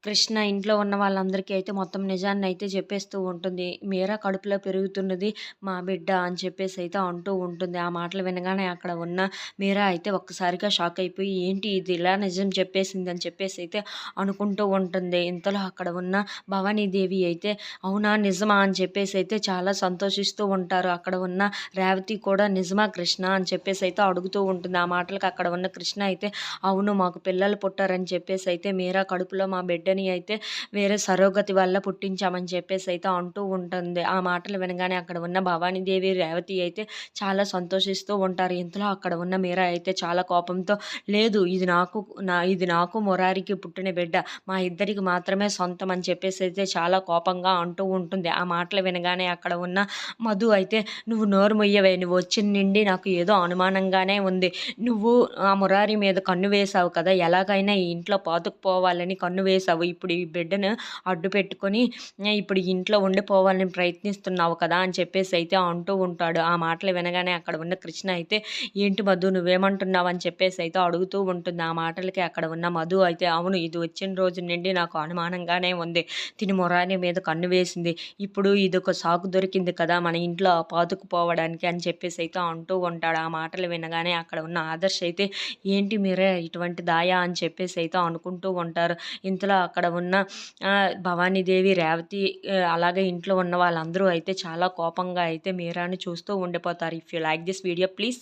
కృష్ణ ఇంట్లో ఉన్న వాళ్ళందరికీ అయితే మొత్తం నిజాన్నయితే చెప్పేస్తూ ఉంటుంది. మీరా కడుపులో పెరుగుతున్నది మా బిడ్డ అని చెప్పేసయితే అంటూ ఉంటుంది. ఆ మాటలు వినగానే అక్కడ ఉన్న మీరా అయితే ఒక్కసారిగా షాక్ అయిపోయి, ఏంటి ఇది ఇలా నిజం చెప్పేసిందని చెప్పేసయితే అనుకుంటూ ఉంటుంది. ఇంతలో అక్కడ ఉన్న భవానీదేవి అయితే అవునా? నిజమా? అని చెప్పేసయితే చాలా సంతోషిస్తూ ఉంటారు. అక్కడ ఉన్న రేవతి కూడా నిజమా కృష్ణ? అని చెప్పేసయితే అడుగుతూ ఉంటుంది. ఆ మాటలకి అక్కడ ఉన్న కృష్ణ అయితే అవును, మాకు పిల్లలు పుట్టారని చెప్పేసయితే మీరా కడుపులో మా బిడ్డని అయితే వేరే సరోగతి వల్ల పుట్టించామని చెప్పేసయితే అంటూ ఉంటుంది. ఆ మాటలు వినగానే అక్కడ ఉన్న భవానీదేవి, రేవతి అయితే చాలా సంతోషిస్తూ ఉంటారు. ఇంతలో అక్కడ ఉన్న మీరా అయితే చాలా కోపంతో లేదు, ఇది నాకు మురారికి పుట్టిన బిడ్డ. మా ఇద్దరికి మాత్రమే సొంతం అని చెప్పేసయితే చాలా కోపంగా అంటూ ఉంటుంది. ఆ మాటలు వినగానే అక్కడ ఉన్న మధు అయితే నువ్వు నోరు మొయ్యవే, నువ్వు వచ్చిన నుండి నాకు ఏదో అనుమానంగానే ఉంది. నువ్వు ఆ మురారి మీద కన్ను వేశావు కదా! ఎలాగైనా ఈ ఇంట్లో పాతుకుపోవాలని కన్ను వేశావు. ఇప్పుడు ఈ బిడ్డను అడ్డు పెట్టుకొని ఇప్పుడు ఈ ఇంట్లో ఉండిపోవాలని ప్రయత్నిస్తున్నావు కదా! అని చెప్పేసయితే అంటూ ఉంటాడు. ఆ మాటలు వినగానే అక్కడ ఉన్న కృష్ణ అయితే ఏంటి మధు, నువ్వేమంటున్నావు? అని చెప్పేసయితే అడుగుతూ ఉంటుంది. ఆ మాటలకి అక్కడ ఉన్న మధు అయితే అవును, ఇది వచ్చిన రోజు నుండి నాకు అనుమానంగానే ఉంది. తిని మురారి మీద కన్ను వేసింది. ఇప్పుడు ఇదొక సాకు దొరికింది కదా మన ఇంట్లో పాతుకుపోవడానికి అని చెప్పేసయితే అంటూ ఉంటాడు. ఆ మాటలు వినగానే అక్కడ ఉన్న ఆదర్శ్ అయితే ఏంటి మీరే ఇటువంటి దాయా అని చెప్పేసయితే అనుకుంటూ ఉంటారు. ఇంతలో అక్కడ ఉన్న భవానీదేవి, రేవతి అలాగే ఇంట్లో ఉన్న వాళ్ళందరూ అయితే చాలా కోపంగా అయితే మీరాని చూస్తూ ఉండిపోతారు. If you like this video please